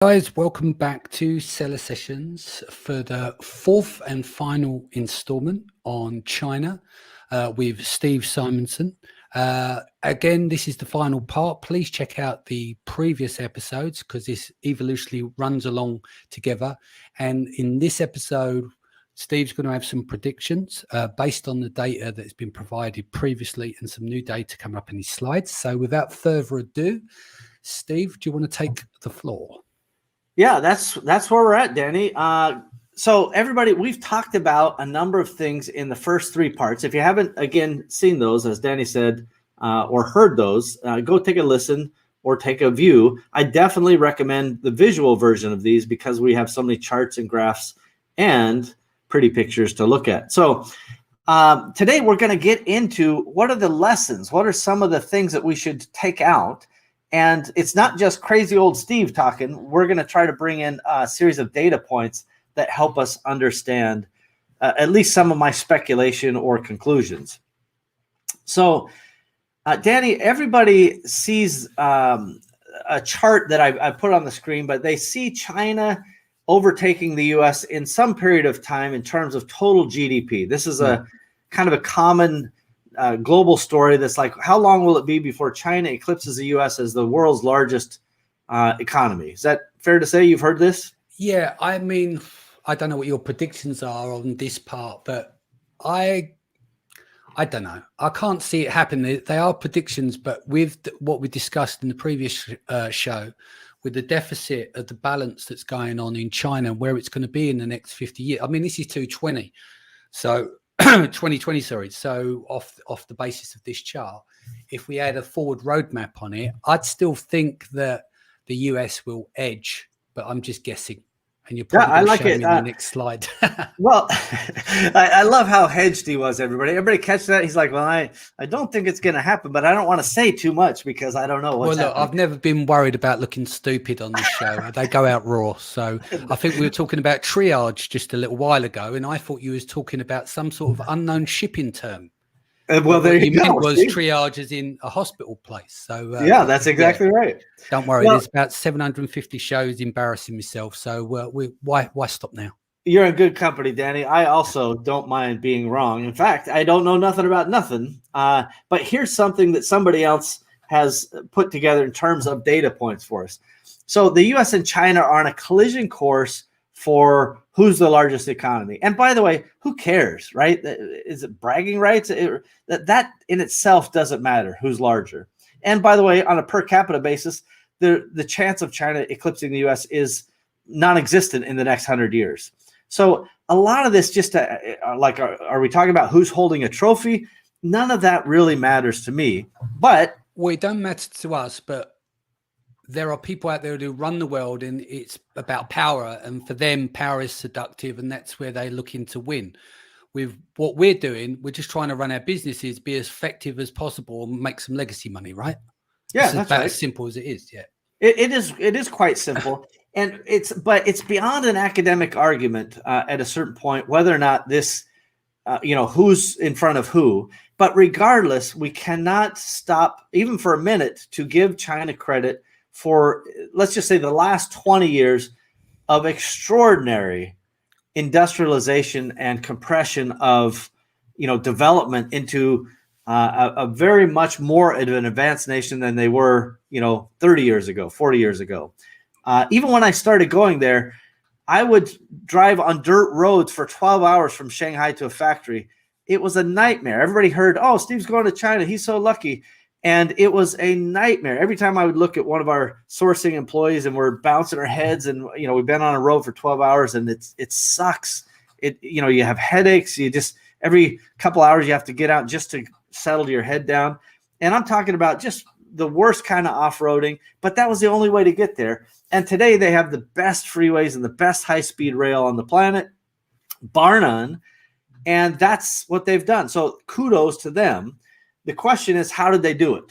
Guys, welcome back to Seller Sessions for the fourth and final installment on China with Steve Simonson. Again, this is the final part. Please check out the previous episodes because this evolutionally runs along together. And in this episode, Steve's going to have some predictions based on the data that's been provided previously and some new data coming up in his slides. So without further ado, Steve, do you want to take the floor? Yeah, that's where we're at, Danny. So everybody, we've talked about a number of things in the first three parts. If you haven't, again, seen those, as Danny said, or heard those, go take a listen or take a view. I definitely recommend the visual version of these because we have so many charts and graphs and pretty pictures to look at. So today we're going to get into what are the lessons? What are some of the things that we should take out? And it's not just crazy old Steve talking. We're going to try to bring in a series of data points that help us understand at least some of my speculation or conclusions. So, Danny, everybody sees a chart that I put on the screen, but they see China overtaking the U.S. in some period of time in terms of total GDP. This is a kind of a common global story that's like, how long will it be before China eclipses the U.S. as the world's largest economy? Is that fair to say? You've heard this? Yeah, I mean, I don't know what your predictions are on this part, but I don't know. I can't see it happen. They are predictions, but with what we discussed in the previous show, with the deficit of the balance that's going on in China and where it's going to be in the next 50 years. I mean, this is 2020. So 2020, sorry. So off the basis of this chart, if we had a forward roadmap on it, I'd still think that the US will edge, but I'm just guessing. And you're probably going to show me in the next slide. Well, I love how hedged he was, everybody. Everybody catch that? He's like, well, I don't think it's going to happen, but I don't want to say too much because I don't know what's happening. I've never been worried about looking stupid on this show. They go out raw. So I think we were talking about triage just a little while ago, and I thought you was talking about some sort of unknown shipping term. Well, there you go. Meant was triage as in a hospital place. So yeah, that's exactly right. Don't worry. There's about 750 shows embarrassing myself. So why stop now? You're in good company, Danny. I also don't mind being wrong. In fact, I don't know nothing about nothing. But here's something that somebody else has put together in terms of data points for us. So the U.S. and China are on a collision course for who's the largest economy. And by the way, who cares, right? Is it bragging rights? That in itself doesn't matter who's larger. And by the way, on a per capita basis, the chance of China eclipsing the U.S. is non-existent in the next 100 years. So a lot of this just are we talking about who's holding a trophy? None of that really matters to me. But well, it don't matter to us, but there are people out there who run the world and it's about power. And for them, power is seductive and that's where they're looking to win. With what we're doing, we're just trying to run our businesses, be as effective as possible and make some legacy money, right? Yeah, that's about as simple as it is. Yeah, it is quite simple. And it's beyond an academic argument at a certain point, whether or not this, who's in front of who. But regardless, we cannot stop even for a minute to give China credit for, let's just say, the last 20 years of extraordinary industrialization and compression of, development into a very much more of an advanced nation than they were, 30 years ago, 40 years ago. Even when I started going there, I would drive on dirt roads for 12 hours from Shanghai to a factory. It was a nightmare. Everybody heard, oh, Steve's going to China. He's so lucky. And it was a nightmare. Every time I would look at one of our sourcing employees and we're bouncing our heads and, we've been on a road for 12 hours and it sucks. You have headaches. You just, every couple hours you have to get out just to settle your head down. And I'm talking about just the worst kind of off-roading, but that was the only way to get there. And today they have the best freeways and the best high-speed rail on the planet, bar none. And that's what they've done. So kudos to them. The question is, how did they do it?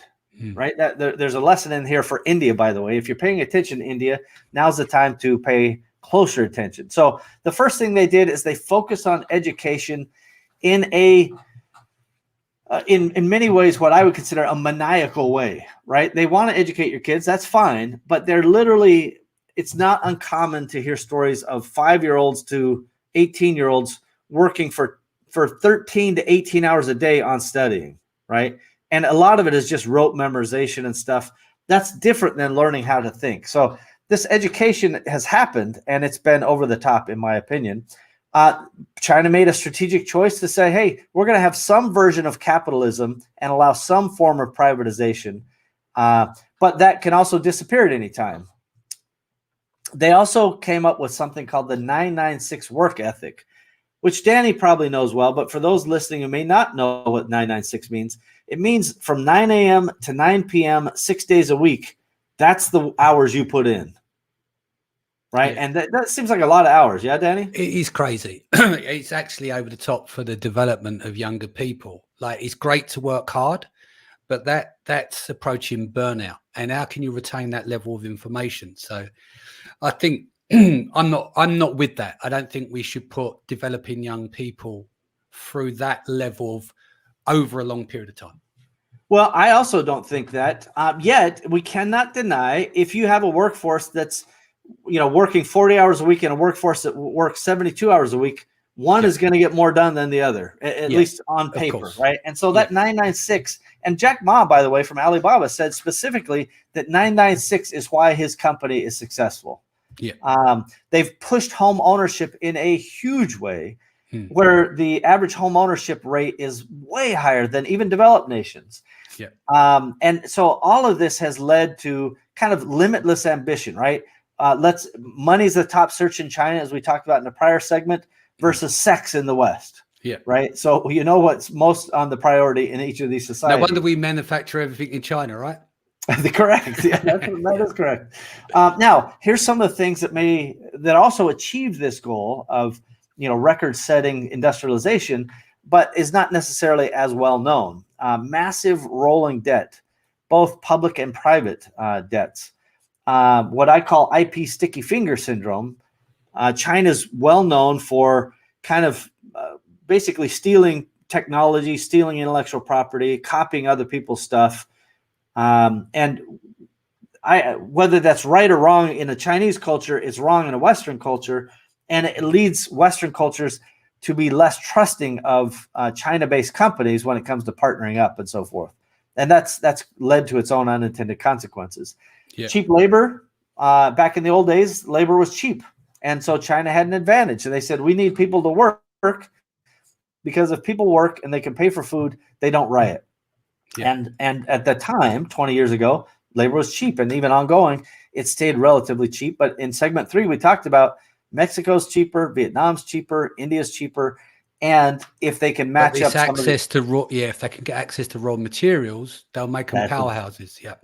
Right? There's a lesson in here for India, by the way. If you're paying attention to India, now's the time to pay closer attention. So the first thing they did is they focused on education in in many ways what I would consider a maniacal way, right? They want to educate your kids. That's fine. But they're literally it's not uncommon to hear stories of 5-year-olds to 18-year-olds working for 13 to 18 hours a day on studying, right? And a lot of it is just rote memorization and stuff. That's different than learning how to think. So this education has happened, and it's been over the top, in my opinion. China made a strategic choice to say, hey, we're going to have some version of capitalism and allow some form of privatization, but that can also disappear at any time. They also came up with something called the 996 work ethic, which Danny probably knows well, but for those listening who may not know what 996 means, it means from 9 a.m. to 9 p.m., 6 days a week. That's the hours you put in, right? Yeah. And that seems like a lot of hours. Yeah, Danny? It is crazy. It's actually over the top for the development of younger people. Like, it's great to work hard, but that's approaching burnout. And how can you retain that level of information? So I think I'm not with that. I don't think we should put developing young people through that level of over a long period of time. Well, I also don't think that. Yet we cannot deny, if you have a workforce that's, working 40 hours a week and a workforce that works 72 hours a week, one is going to get more done than the other, at least on paper, right? And so that 996, and Jack Ma, by the way, from Alibaba, said specifically that 996 is why his company is successful. Yeah. They've pushed home ownership in a huge way, where the average home ownership rate is way higher than even developed nations. Yeah. And so all of this has led to kind of limitless ambition, right? Money's the top search in China, as we talked about in the prior segment, versus sex in the West. Yeah. Right. So what's most on the priority in each of these societies. No wonder we manufacture everything in China, right? Correct. Yeah, that is correct. Now, here's some of the things that also achieve this goal of record-setting industrialization, but is not necessarily as well known. Massive rolling debt, both public and private debts. What I call IP sticky finger syndrome. China's well known for kind of basically stealing technology, stealing intellectual property, copying other people's stuff. And whether that's right or wrong in a Chinese culture, it's wrong in a Western culture, and it leads Western cultures to be less trusting of China-based companies when it comes to partnering up and so forth. And that's led to its own unintended consequences. Yeah. Cheap labor, back in the old days, labor was cheap. And so China had an advantage. And they said, we need people to work, because if people work and they can pay for food, they don't riot. Yeah. And at the time, 20 years ago, labor was cheap, and even ongoing, it stayed relatively cheap. But in segment 3, we talked about Mexico's cheaper, Vietnam's cheaper, India's cheaper, and if they can match up if they can get access to raw materials, they'll make them powerhouses. Yeah.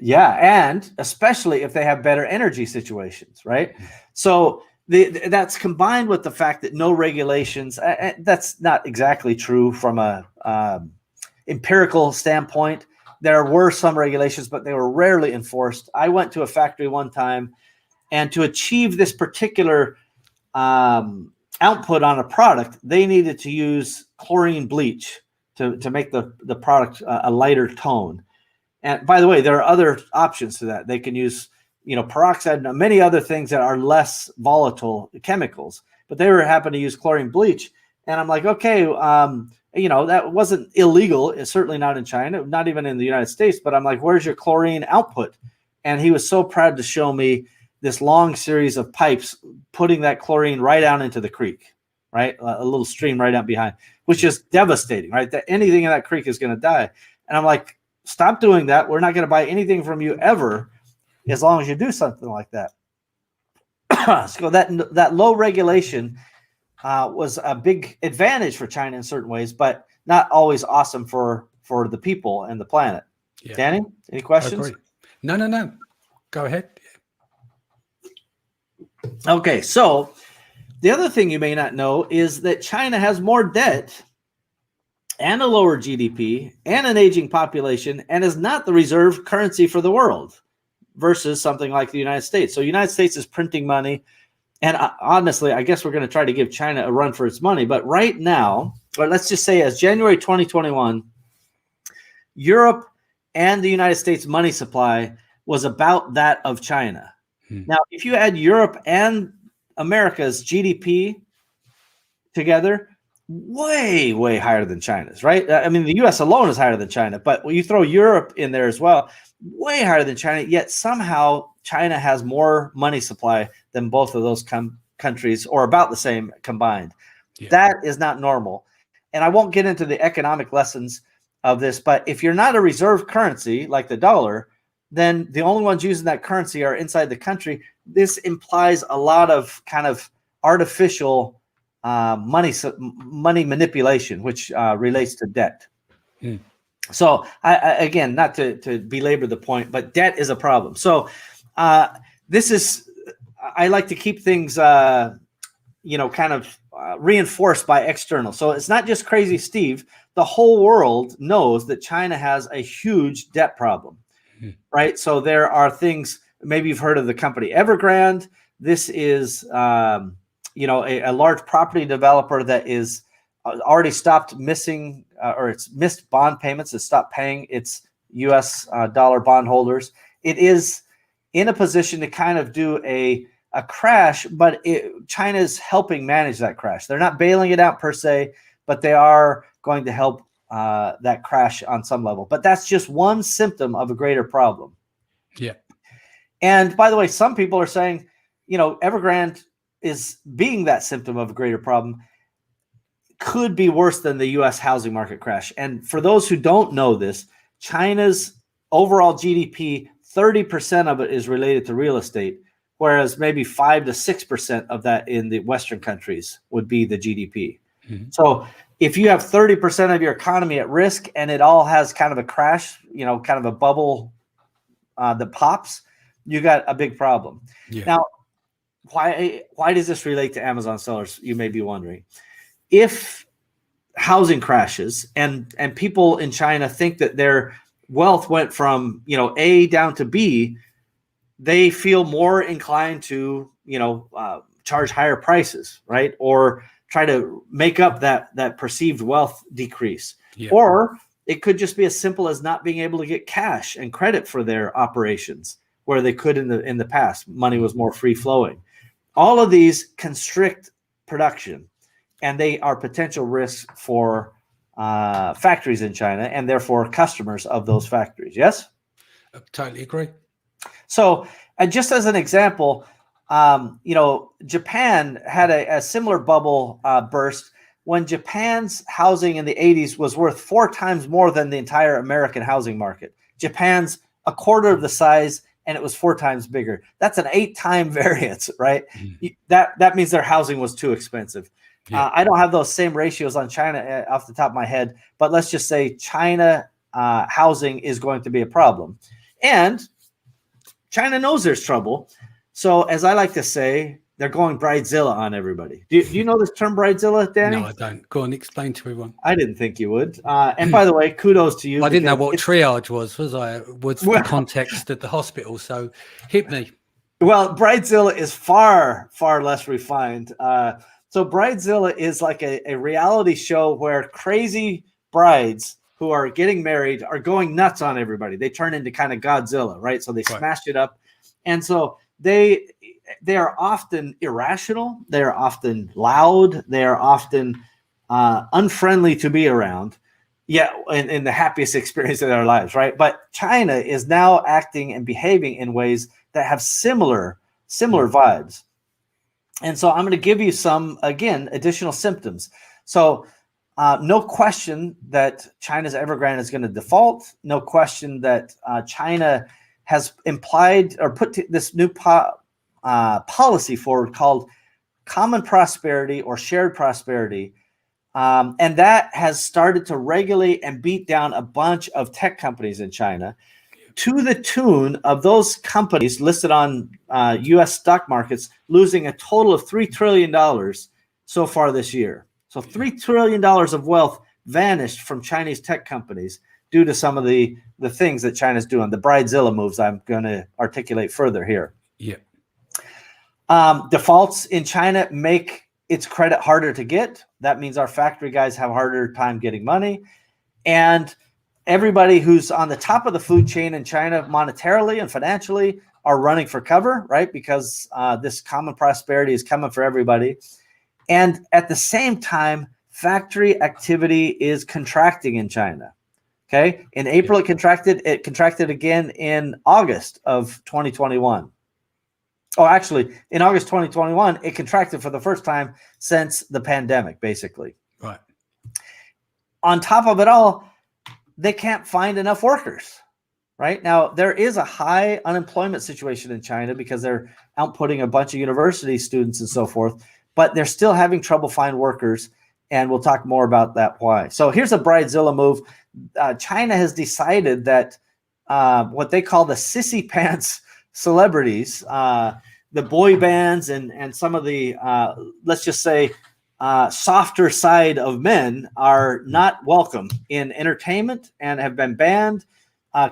Yeah, and especially if they have better energy situations, right? So that's combined with the fact that no regulations. That's not exactly true from a empirical standpoint. There were some regulations, but they were rarely enforced. I went to a factory one time, and to achieve this particular output on a product, they needed to use chlorine bleach to make the product a lighter tone. And by the way, there are other options to that. They can use, peroxide and many other things that are less volatile chemicals, but they were happen to use chlorine bleach. And I'm like, okay, that wasn't illegal. It's certainly not in China, not even in the United States. But I'm like, where's your chlorine output? And he was so proud to show me this long series of pipes putting that chlorine right down into the creek, right? A little stream right out behind, which is devastating, right? That anything in that creek is going to die. And I'm like, stop doing that. We're not going to buy anything from you ever, as long as you do something like that. So that low regulation was a big advantage for China in certain ways, but not always awesome for the people and the planet. Yeah. Danny, any questions? No. Go ahead. Okay, so the other thing you may not know is that China has more debt and a lower GDP and an aging population, and is not the reserve currency for the world versus something like the United States. So the United States is printing money. And honestly, I guess we're going to try to give China a run for its money. But right now, or let's just say as January 2021, Europe and the United States money supply was about that of China. Now, if you add Europe and America's GDP together, way higher than China's, right? I mean, the US alone is higher than China, but when you throw Europe in there as well, way higher than China, yet somehow China has more money supply than both of those countries, or about the same combined. Yeah. That is not normal. And I won't get into the economic lessons of this, but if you're not a reserve currency like the dollar, then the only ones using that currency are inside the country. This implies a lot of kind of artificial money manipulation, which relates to debt. So I again, not to belabor the point, but debt is a problem. So this is, I like to keep things, kind of reinforced by external. So it's not just crazy Steve. The whole world knows that China has a huge debt problem, right? So there are things, maybe you've heard of the company Evergrande. This is, a large property developer that is already stopped missing, or it's missed bond payments. It's stopped paying its U.S. Dollar bondholders. It is in a position to kind of do a crash, but China is helping manage that crash. They're not bailing it out per se, but they are going to help that crash on some level. But that's just one symptom of a greater problem. Yeah. And by the way, some people are saying, Evergrande is being that symptom of a greater problem, could be worse than the U.S. housing market crash. And for those who don't know this, China's overall GDP, 30% of it is related to real estate, whereas maybe 5 to 6% of that in the Western countries would be the GDP. So if you have 30% of your economy at risk and it all has kind of a crash, kind of a bubble that pops, you got a big problem. Yeah. Now, why does this relate to Amazon sellers? You may be wondering. If housing crashes and people in China think that their wealth went from, A down to B, they feel more inclined to, charge higher prices, right? Or try to make up that perceived wealth decrease. Yeah. Or it could just be as simple as not being able to get cash and credit for their operations where they could in the past. Money was more free flowing. All of these constrict production, and they are potential risks for factories in China and therefore customers of those factories. Yes? I totally agree. So, and just as an example, Japan had a similar bubble burst when Japan's housing in the 80s was worth 4 times more than the entire American housing market. Japan's a quarter of the size, and it was 4 times bigger. That's an 8-time variance, right? That means their housing was too expensive. Yeah. I don't have those same ratios on China off the top of my head, but let's just say China housing is going to be a problem. And China knows there's trouble. So as I like to say, they're going bridezilla on everybody. Do you know this term bridezilla, Danny? No, I don't. Go on, explain to everyone. I didn't think you would. And by the way, kudos to you. I didn't know what triage was I? What's the context at the hospital? So hit me. Well, bridezilla is far less refined. So bridezilla is like a reality show where crazy brides who are getting married are going nuts on everybody. They turn into kind of Godzilla, right? So they smash it up. And so they are often irrational. They are often loud. They are often unfriendly to be around. Yeah, in the happiest experience of their lives, right? But China is now acting and behaving in ways that have similar vibes. And so I'm going to give you some, again, additional symptoms. So no question that China's Evergrande is going to default. No question that China has implied or put this new policy forward called common prosperity or shared prosperity. And that has started to regulate and beat down a bunch of tech companies in China to the tune of those companies listed on U.S. stock markets losing a total of $3 trillion so far this year. So $3 trillion of wealth vanished from Chinese tech companies due to some of the things that China's doing, the bridezilla moves I'm going to articulate further here. Yeah. Defaults in China make its credit harder to get. That means our factory guys have a harder time getting money. And everybody who's on the top of the food chain in China monetarily and financially are running for cover, right? Because this common prosperity is coming for everybody. And at the same time, factory activity is contracting in China. Okay. In April, it contracted again in August of 2021. Oh, actually, in August 2021, it contracted for the first time since the pandemic, basically. Right. On top of it all, they can't find enough workers. Right now, there is a high unemployment situation in China because they're outputting a bunch of university students and so forth, but they're still having trouble finding workers. And we'll talk more about that why. So here's a bridezilla move. China has decided that what they call the sissy pants celebrities, the boy bands and some of the, let's just say, softer side of men are not welcome in entertainment and have been banned.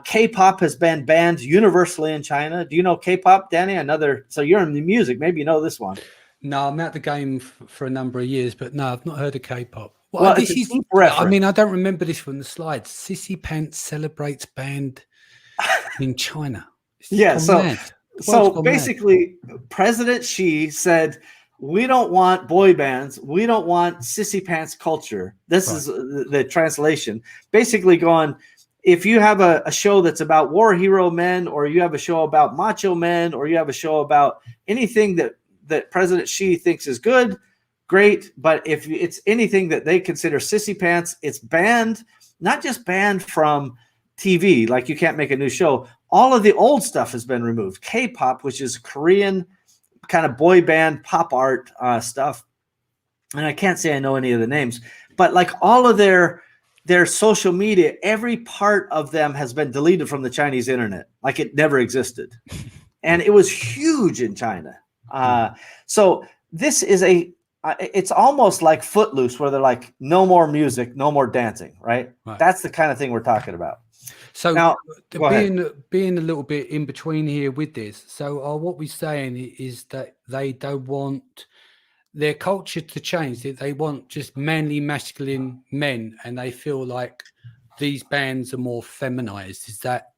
K-pop has been banned universally in China. Do you know K-pop, Danny? So you're in the music. Maybe you know this one. No, I'm out the game for a number of years, but no, I've not heard of K-pop. Well, this is deep reference. I mean, I don't remember this from the slides. Sissy Pants celebrates band in China. Yeah, so basically, President Xi said, we don't want boy bands. We don't want sissy pants culture. This is the translation. Basically going, if you have a show that's about war hero men, or you have a show about macho men, or you have a show about anything that President Xi thinks is good, great. But if it's anything that they consider sissy pants, it's banned, not just banned from TV, like you can't make a new show. All of the old stuff has been removed. K-pop, which is Korean kind of boy band pop art stuff. And I can't say I know any of the names, but like all of their social media, every part of them has been deleted from the Chinese internet, like it never existed. And it was huge in China. So this is it's almost like Footloose, where they're like, no more music, no more dancing, right? That's the kind of thing we're talking about. So now, being a little bit in between here with this, so what we're saying is that they don't want their culture to change. They want just manly, masculine men, and they feel like these bands are more feminized. Is that?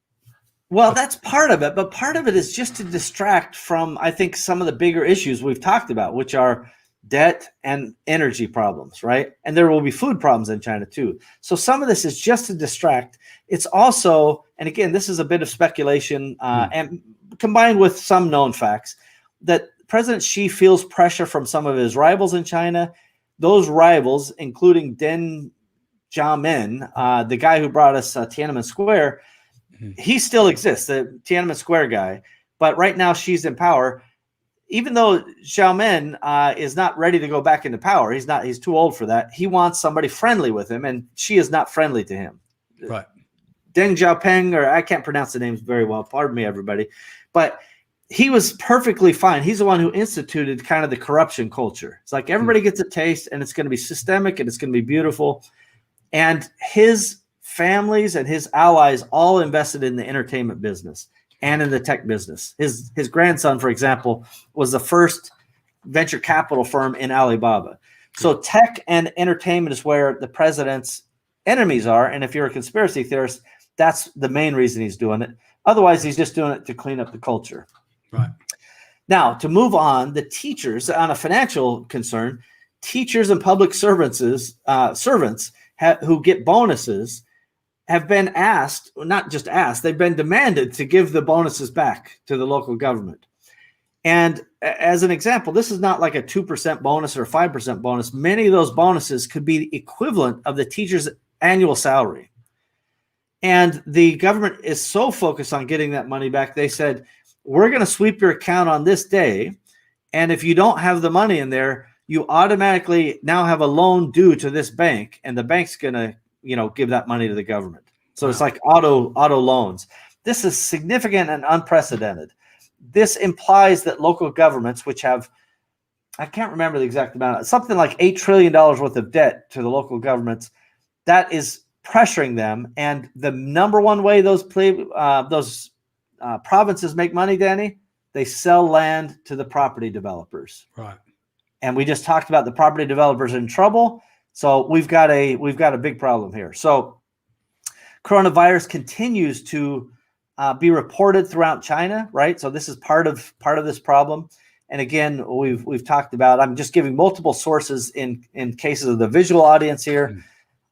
Well, that's part of it, but part of it is just to distract from, I think, some of the bigger issues we've talked about, which are debt and energy problems, right? And there will be food problems in China too. So some of this is just to distract. It's also, and again, this is a bit of speculation and combined with some known facts, that President Xi feels pressure from some of his rivals in China. Those rivals, including Deng Xiaoping, the guy who brought us Tiananmen Square, he still exists, the Tiananmen Square guy. But right now, Xi's in power. Even though Xiaoping is not ready to go back into power, he's too old for that. He wants somebody friendly with him, and Xi is not friendly to him. Right. Deng Xiaoping, or I can't pronounce the names very well. Pardon me, everybody. But he was perfectly fine. He's the one who instituted kind of the corruption culture. It's like everybody gets a taste, and it's going to be systemic, and it's going to be beautiful. And his families and his allies all invested in the entertainment business and in the tech business. His grandson, for example, was the first venture capital firm in Alibaba. So tech and entertainment is where the president's enemies are. And if you're a conspiracy theorist, that's the main reason he's doing it. Otherwise, he's just doing it to clean up the culture. Right. Now, to move on, the teachers, on a financial concern, teachers and public servants who get bonuses have been asked, not just asked, they've been demanded to give the bonuses back to the local government. And as an example, this is not like a 2% bonus or a 5% bonus. Many of those bonuses could be the equivalent of the teacher's annual salary. And the government is so focused on getting that money back, they said, we're going to sweep your account on this day. And if you don't have the money in there, you automatically now have a loan due to this bank, and the bank's going to, give that money to the government. So it's like auto loans. This is significant and unprecedented. This implies that local governments, which have, I can't remember the exact amount, something like $8 trillion worth of debt to the local governments, that is pressuring them. And the number one way those provinces make money, Danny, they sell land to the property developers. Right. And we just talked about the property developers in trouble. So we've got a big problem here. So coronavirus continues to be reported throughout China, right? So this is part of this problem. And again, we've talked about, I'm just giving multiple sources in cases of the visual audience here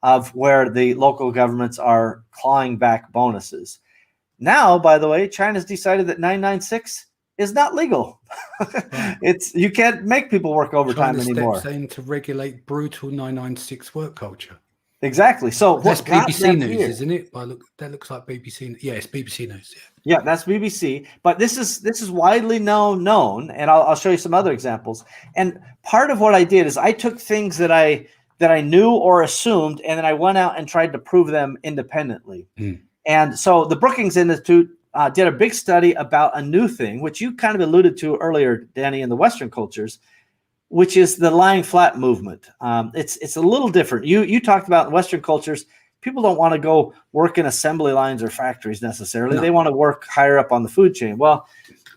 of where the local governments are clawing back bonuses. Now, by the way, China's decided that 996 is not legal. Right. You can't make people work overtime anymore. Steps in to regulate brutal 996 work culture. Exactly. So that's BBC News, isn't it? That looks like BBC. Yeah, it's BBC News. Yeah, that's BBC. But this is widely known, and I'll show you some other examples. And part of what I did is I took things that I knew or assumed, and then I went out and tried to prove them independently. And so the Brookings Institute did a big study about a new thing, which you kind of alluded to earlier, Danny, in the Western cultures, which is the lying flat movement. It's a little different. You talked about in Western cultures, people don't want to go work in assembly lines or factories necessarily. No. They want to work higher up on the food chain. Well,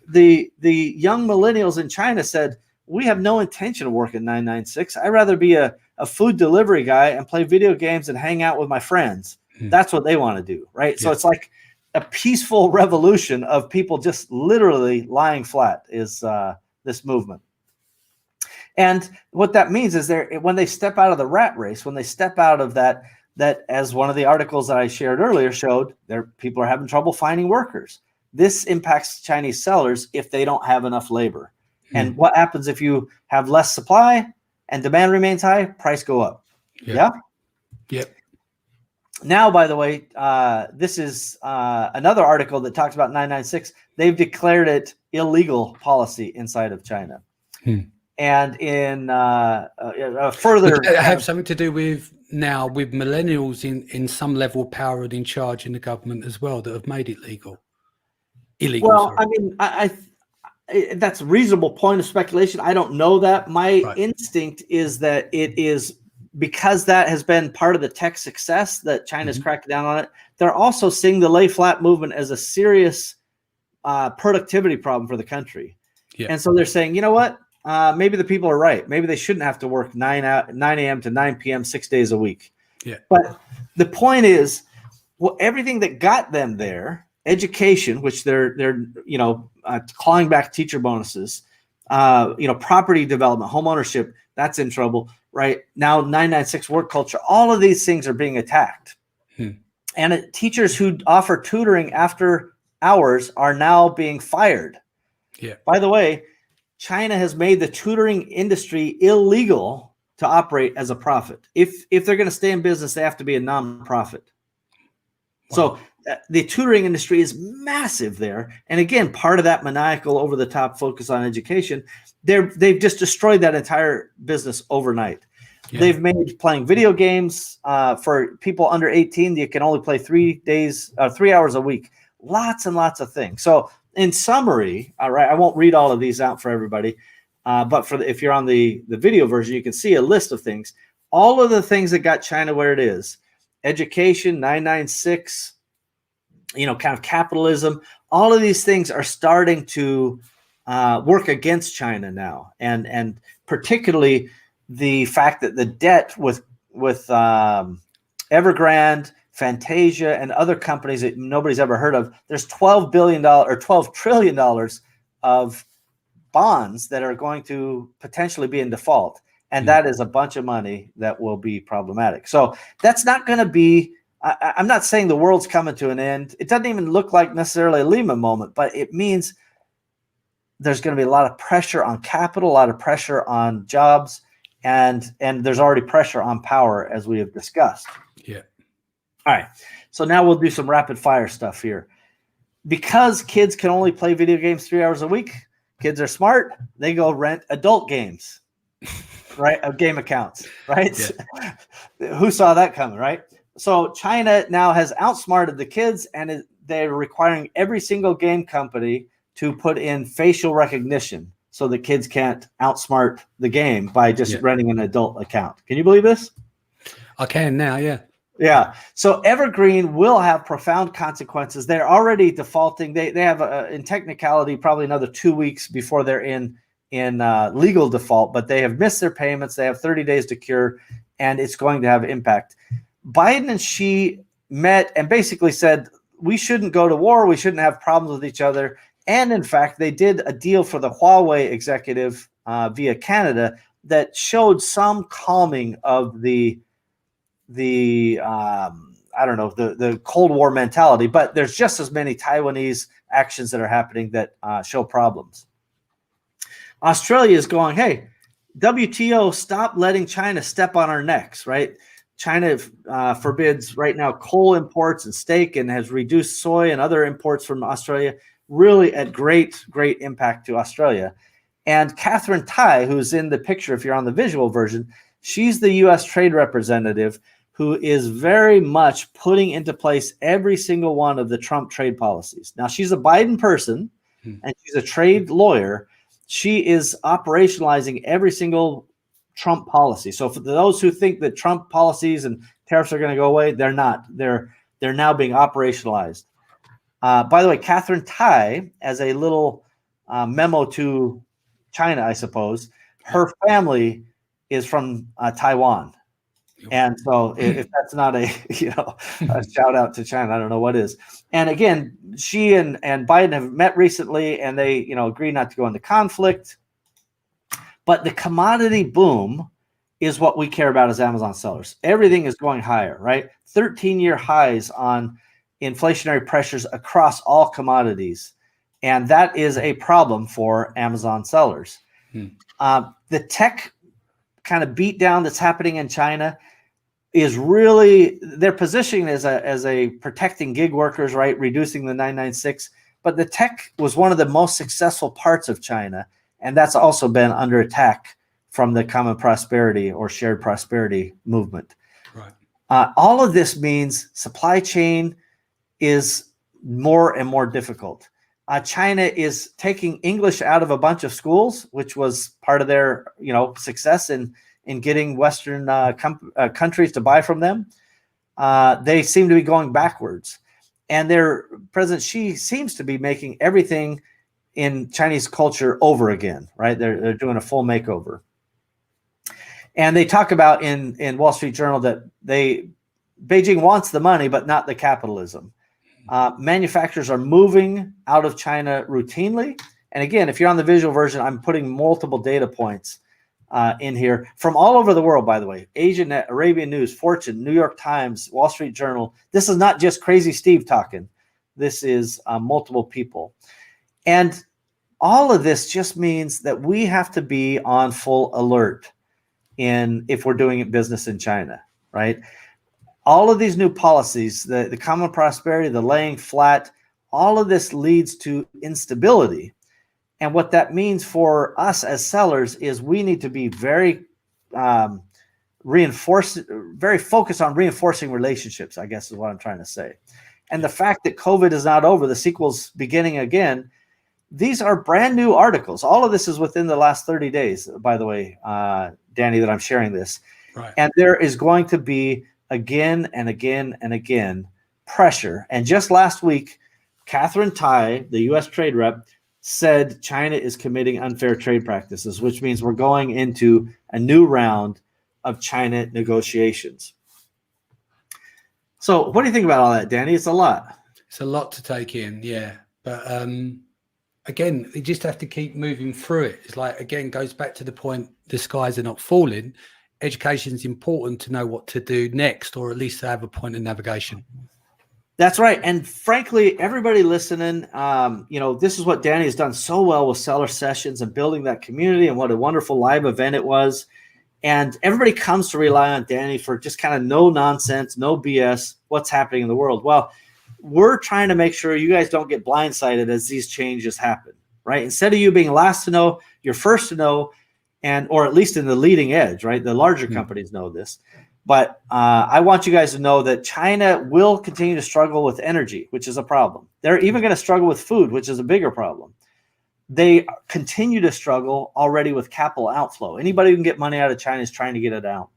the young millennials in China said, we have no intention of working 996. I'd rather be a food delivery guy and play video games and hang out with my friends. That's what they want to do, right? Yeah. So it's like a peaceful revolution of people just literally lying flat is this movement. And what that means is when they step out of the rat race, when they step out of that as one of the articles that I shared earlier showed, people are having trouble finding workers. This impacts Chinese sellers if they don't have enough labor. And what happens if you have less supply and demand remains high? Price go up. Yeah? Yep. Now, by the way, this is another article that talks about 996. They've declared it illegal policy inside of China. And in further... Would that have something to do with millennials in some level of power and in charge in the government as well that have made it illegal? Well, sorry. I mean, I that's a reasonable point of speculation. I don't know that. My instinct is that it is because that has been part of the tech success that China's cracked down on it. They're also seeing the lay flat movement as a serious productivity problem for the country. Yeah. And so they're saying, you know what? Maybe the people are right. Maybe they shouldn't have to work 9 a.m. to 9 p.m. 6 days a week. Yeah. But the point is, everything that got them there, education, which they're clawing back teacher bonuses, property development, home ownership, that's in trouble. Right now, 996 work culture, all of these things are being attacked. And teachers who offer tutoring after hours are now being fired. Yeah. By the way, China has made the tutoring industry illegal to operate as a profit. If they're going to stay in business, they have to be a nonprofit. Wow. So the tutoring industry is massive there. And again, part of that maniacal over-the-top focus on education, they've just destroyed that entire business overnight. Yeah. They've made playing video games for people under 18. You can only play 3 hours a week. Lots and lots of things. So in summary, all right, I won't read all of these out for everybody, but if you're on the video version, you can see a list of things. All of the things that got China where it is: education, 996, kind of capitalism. All of these things are starting to work against China now, and particularly the fact that the debt with Evergrande, Fantasia, and other companies that nobody's ever heard of, there's $12 billion or $12 trillion of bonds that are going to potentially be in default. And that is a bunch of money that will be problematic. So that's not going to be, I'm not saying the world's coming to an end. It doesn't even look like necessarily a Lehman moment, but it means there's going to be a lot of pressure on capital, a lot of pressure on jobs, and there's already pressure on power, as we have discussed. Yeah. All right. So now we'll do some rapid fire stuff here. Because kids can only play video games 3 hours a week, kids are smart. They go rent adult games, right? Game accounts, right? Yeah. Who saw that coming, right? So China now has outsmarted the kids, and they're requiring every single game company to put in facial recognition so the kids can't outsmart the game by just renting an adult account. Can you believe this? I can now, yeah. Yeah. So Evergreen will have profound consequences. They're already defaulting. They have in technicality probably another 2 weeks before they're in legal default, but they have missed their payments. They have 30 days to cure, and it's going to have impact. Biden and Xi met and basically said, we shouldn't go to war. We shouldn't have problems with each other. And in fact, they did a deal for the Huawei executive via Canada that showed some calming of the I don't know, the Cold War mentality, but there's just as many Taiwanese actions that are happening that show problems. Australia is going, hey, WTO, stop letting China step on our necks, right? China forbids right now coal imports and steak and has reduced soy and other imports from Australia, really at great impact to Australia. And Catherine Tai, who's in the picture, if you're on the visual version, she's the U.S. trade representative who is very much putting into place every single one of the Trump trade policies. Now, she's a Biden person, and she's a trade lawyer. She is operationalizing every single Trump policy. So for those who think that Trump policies and tariffs are going to go away, they're not. They're now being operationalized. By the way, Catherine Tai, as a little memo to China, I suppose, her family is from Taiwan. And so if that's not a shout out to China, I don't know what is. And again, she and Biden have met recently, and they agree not to go into conflict. But the commodity boom is what we care about as Amazon sellers. Everything is going higher, right? 13-year highs on inflationary pressures across all commodities. And that is a problem for Amazon sellers. The tech kind of beat down that's happening in China is really, they're positioning as a protecting gig workers, right? Reducing the 996. But the tech was one of the most successful parts of China. And that's also been under attack from the common prosperity or shared prosperity movement. Right. All of this means supply chain is more and more difficult. China is taking English out of a bunch of schools, which was part of their success in getting Western countries to buy from them. They seem to be going backwards. And their President Xi seems to be making everything in Chinese culture over again, right? They're doing a full makeover. And they talk about in Wall Street Journal that Beijing wants the money, but not the capitalism. Manufacturers are moving out of China routinely. And again, if you're on the visual version, I'm putting multiple data points in here from all over the world, by the way. AsiaNet, Arabian News, Fortune, New York Times, Wall Street Journal. This is not just Crazy Steve talking. This is multiple people. And all of this just means that we have to be on full alert if we're doing business in China, right? All of these new policies, the common prosperity, the laying flat, all of this leads to instability. And what that means for us as sellers is we need to be very focused on reinforcing relationships, I guess is what I'm trying to say. And the fact that COVID is not over, the sequel's beginning again, these are brand new articles. All of this is within the last 30 days, by the way, Danny, that I'm sharing this. Right. And there is going to be again and again and again pressure. And just last week, Catherine Tai, the U.S. trade rep, said China is committing unfair trade practices, which means we're going into a new round of China negotiations. So what do you think about all that, Danny? It's a lot. It's a lot to take in, yeah. But again, you just have to keep moving through it. It's like, again, goes back to the point, the skies are not falling. Education is important to know what to do next, or at least to have a point of navigation. That's right. And frankly, everybody listening, this is what Danny has done so well with seller sessions and building that community, and what a wonderful live event it was. And everybody comes to rely on Danny for just kind of no nonsense, no BS, what's happening in the world. Well, we're trying to make sure you guys don't get blindsided as these changes happen, right? Instead of you being last to know, you're first to know, or at least in the leading edge, right? The larger companies know this. But I want you guys to know that China will continue to struggle with energy, which is a problem. They're even going to struggle with food, which is a bigger problem. They continue to struggle already with capital outflow. Anybody who can get money out of China is trying to get it out,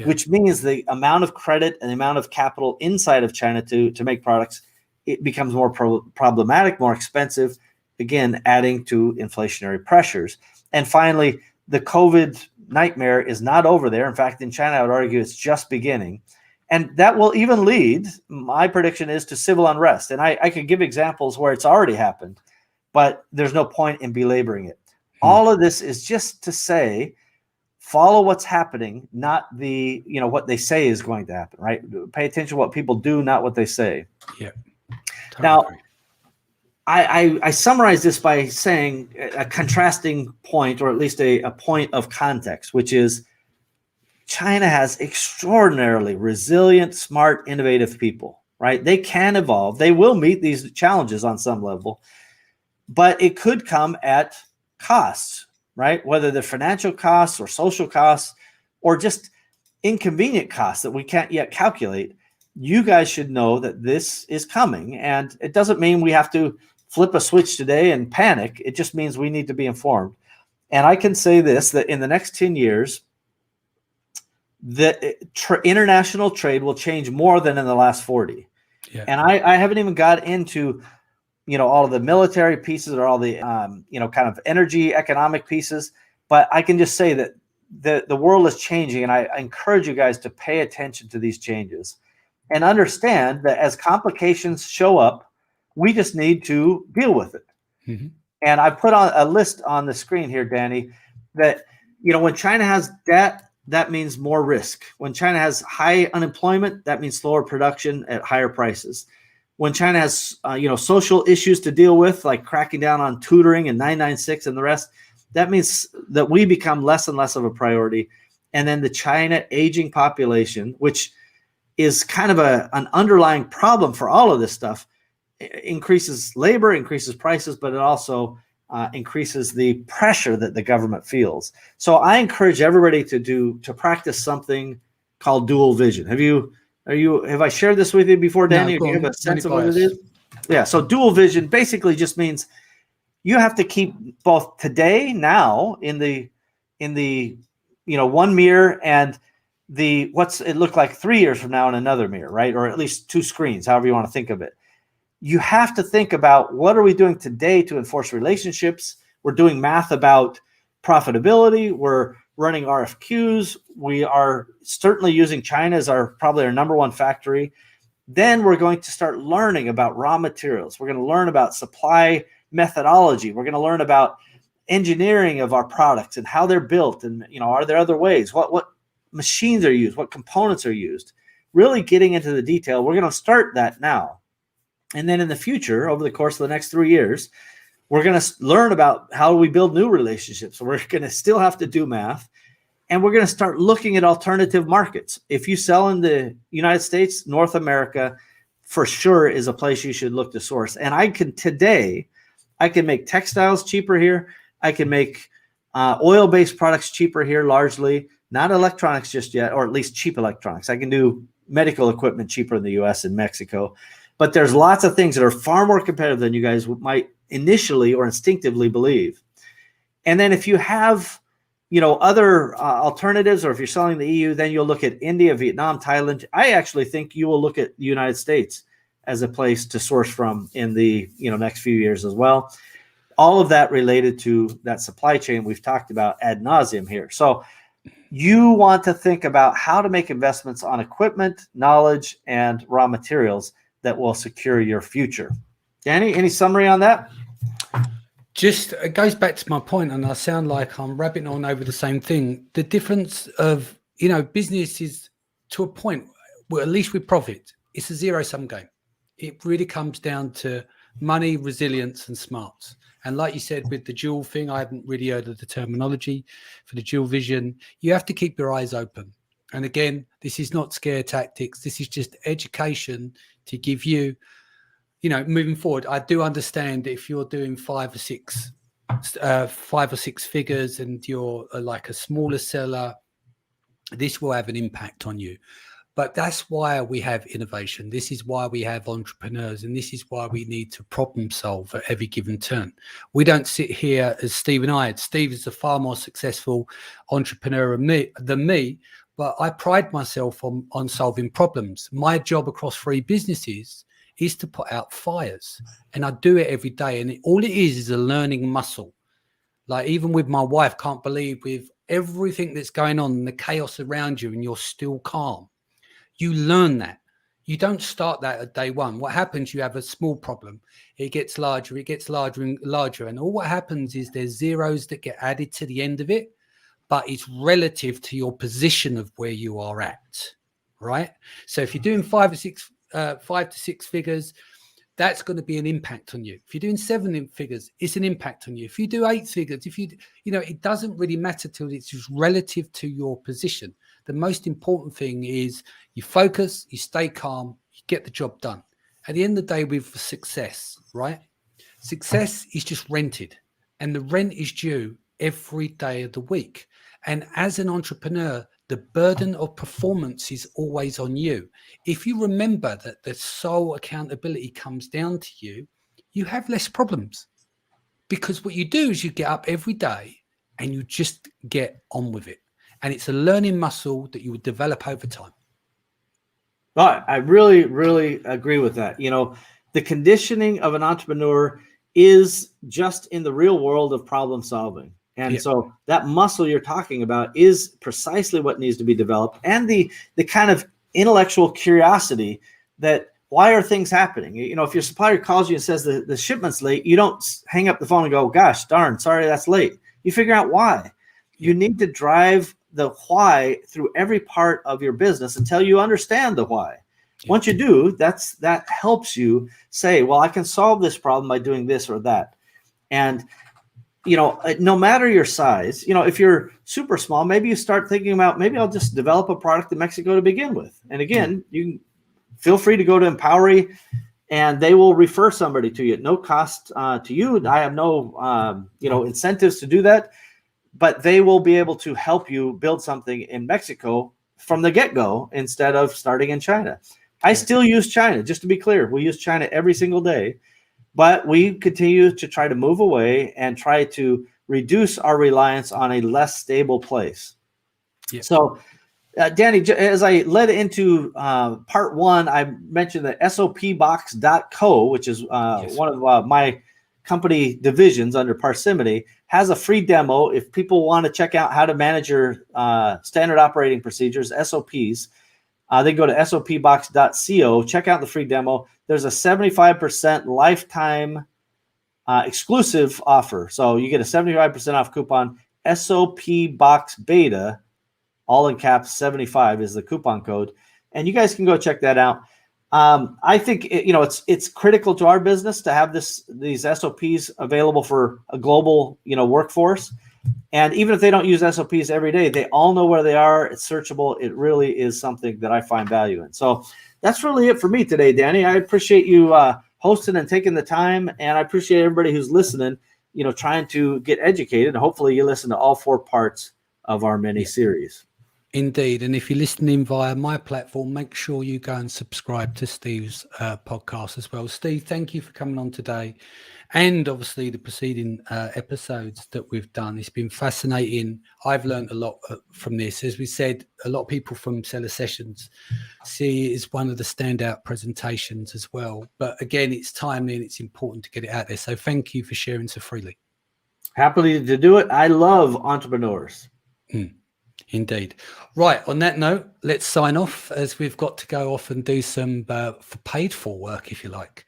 which means the amount of credit and the amount of capital inside of China to make products, it becomes more problematic, more expensive, again, adding to inflationary pressures. And finally, the COVID nightmare is not over there. In fact, in China, I would argue it's just beginning. And that will even lead, my prediction is, to civil unrest. And I could give examples where it's already happened, but there's no point in belaboring it. All of this is just to say, follow what's happening, not the, what they say is going to happen, right? Pay attention to what people do, not what they say. Yeah. Totally now, agree. I summarize this by saying a contrasting point, or at least a point of context, which is China has extraordinarily resilient, smart, innovative people, right? They can evolve. They will meet these challenges on some level, but it could come at costs, right? Whether they're financial costs or social costs or just inconvenient costs that we can't yet calculate. You guys should know that this is coming, and it doesn't mean we have to flip a switch today and panic. It just means we need to be informed. And I can say this, that in the next 10 years, the international trade will change more than in the last 40. Yeah. And I haven't even got into, all of the military pieces or all the, kind of energy economic pieces. But I can just say that the world is changing, and I encourage you guys to pay attention to these changes and understand that as complications show up, we just need to deal with it. Mm-hmm. And I put on a list on the screen here, Danny, that, when China has debt, that means more risk. When China has high unemployment, that means slower production at higher prices. When China has, social issues to deal with, like cracking down on tutoring and 996 and the rest, that means that we become less and less of a priority. And then the China aging population, which is kind of an underlying problem for all of this stuff, increases labor, increases prices, but it also increases the pressure that the government feels. So I encourage everybody to practice something called dual vision. Have I shared this with you before, Danny? Do you have a sense of what it is? Yeah. So dual vision basically just means you have to keep both today, now, in the one mirror, and what's it look like 3 years from now in another mirror, right? Or at least two screens, however you want to think of it. You have to think about, what are we doing today to enforce relationships? We're doing math about profitability. We're running RFQs. We are certainly using China as probably our number one factory. Then we're going to start learning about raw materials. We're going to learn about supply methodology. We're going to learn about engineering of our products and how they're built. And, are there other ways? What machines are used? What components are used? Really getting into the detail. We're going to start that now. And then in the future, over the course of the next 3 years, we're going to learn about how we build new relationships. We're going to still have to do math, and we're going to start looking at alternative markets. If you sell in the United States, North America for sure is a place you should look to source. And I can make textiles cheaper here. I can make oil-based products cheaper here, largely, not electronics just yet, or at least cheap electronics. I can do medical equipment cheaper in the US and Mexico. But there's lots of things that are far more competitive than you guys might initially or instinctively believe. And then if you have, other alternatives, or if you're selling the EU, then you'll look at India, Vietnam, Thailand. I actually think you will look at the United States as a place to source from in the next few years as well. All of that related to that supply chain we've talked about ad nauseum here. So you want to think about how to make investments on equipment, knowledge, and raw materials that will secure your future. Danny, any summary on that? Just it goes back to my point, and I sound like I'm rabbiting on over the same thing. The difference of, business is, to a point, well, at least with profit, it's a zero-sum game. It really comes down to money, resilience, and smarts. And like you said, with the dual thing, I haven't really heard of the terminology for the dual vision. You have to keep your eyes open. And again, this is not scare tactics. This is just education to give you, moving forward. I do understand if you're doing five or six figures and you're like a smaller seller, this will have an impact on you. But that's why we have innovation. This is why we have entrepreneurs, and this is why we need to problem solve at every given turn. We don't sit here as Steve and I. Steve is a far more successful entrepreneur than me, but I pride myself on solving problems. My job across 3 businesses is to put out fires, and I do it every day. And all it is a learning muscle. Like, even with my wife, can't believe with everything that's going on and the chaos around you, and you're still calm. You learn that. You don't start that at day one. What happens, you have a small problem. It gets larger, and larger. And all what happens is there's zeros that get added to the end of it, but it's relative to your position of where you are at, right? So if you're doing 5 to 6 figures, that's going to be an impact on you. If you're doing 7 figures, it's an impact on you. If you do 8 figures, it doesn't really matter till it's just relative to your position. The most important thing is you focus, you stay calm, you get the job done. At the end of the day, with success, right? Success is just rented, and the rent is due every day of the week. And as an entrepreneur, the burden of performance is always on you. If you remember that the sole accountability comes down to you, you have less problems, because what you do is you get up every day and you just get on with it. And it's a learning muscle that you will develop over time. Well, I really, really agree with that. The conditioning of an entrepreneur is just in the real world of problem solving. And so that muscle you're talking about is precisely what needs to be developed. And the kind of intellectual curiosity that, why are things happening? If your supplier calls you and says the shipment's late, you don't hang up the phone and go, gosh, darn, sorry, that's late. You figure out why. You need to drive the why through every part of your business until you understand the why. Once you do, that helps you say, well, I can solve this problem by doing this or that. And no matter your size, if you're super small, maybe you start thinking about, maybe I'll just develop a product in Mexico to begin with. And again, you can feel free to go to Empowery and they will refer somebody to you at no cost to you. I have no, incentives to do that, but they will be able to help you build something in Mexico from the get-go instead of starting in China. I still use China, just to be clear. We use China every single day. But we continue to try to move away and try to reduce our reliance on a less stable place. Yep. So, Danny, as I led into part one, I mentioned that sopbox.co, which is one of my company divisions under Parsimony, has a free demo. If people want to check out how to manage your standard operating procedures, SOPs, they go to sopbox.co, check out the free demo. There's a 75% lifetime exclusive offer. So you get a 75% off coupon. SOPbox Beta, all in caps, 75 is the coupon code. And you guys can go check that out. I think it's critical to our business to have these SOPs available for a global workforce. And even if they don't use SOPs every day, they all know where they are. It's searchable. It really is something that I find value in. So that's really it for me today, Danny. I appreciate you hosting and taking the time. And I appreciate everybody who's listening, trying to get educated. Hopefully you listen to all 4 parts of our mini series. Indeed. And if you're listening via my platform, make sure you go and subscribe to Steve's podcast as well. Steve, thank you for coming on today. And obviously the preceding episodes that we've done. It's been fascinating. I've learned a lot from this. As we said, a lot of people from Seller Sessions see it as one of the standout presentations as well. But again, it's timely and it's important to get it out there. So thank you for sharing so freely. Happily to do it. I love entrepreneurs. Indeed. Right. On that note, let's sign off, as we've got to go off and do some paid for work, if you like.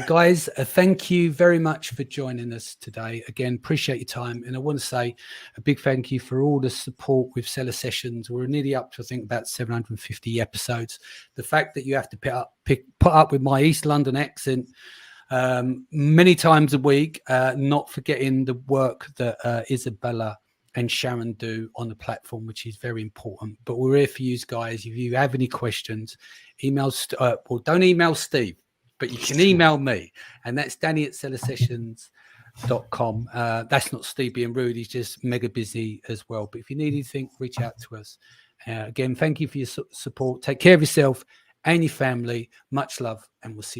Guys, thank you very much for joining us today. Again, appreciate your time. And I want to say a big thank you for all the support with Seller Sessions. We're nearly up to, I think, about 750 episodes. The fact that you have to put up with my East London accent many times a week, not forgetting the work that Isabella and Sharon do on the platform, which is very important. But we're here for you guys. If you have any questions, don't email Steve, but you can email me, and that's danny@sellersessions.com. That's not Steve being rude. He's just mega busy as well. But if you need anything, reach out to us. Again, thank you for your support. Take care of yourself and your family. Much love, and we'll see you.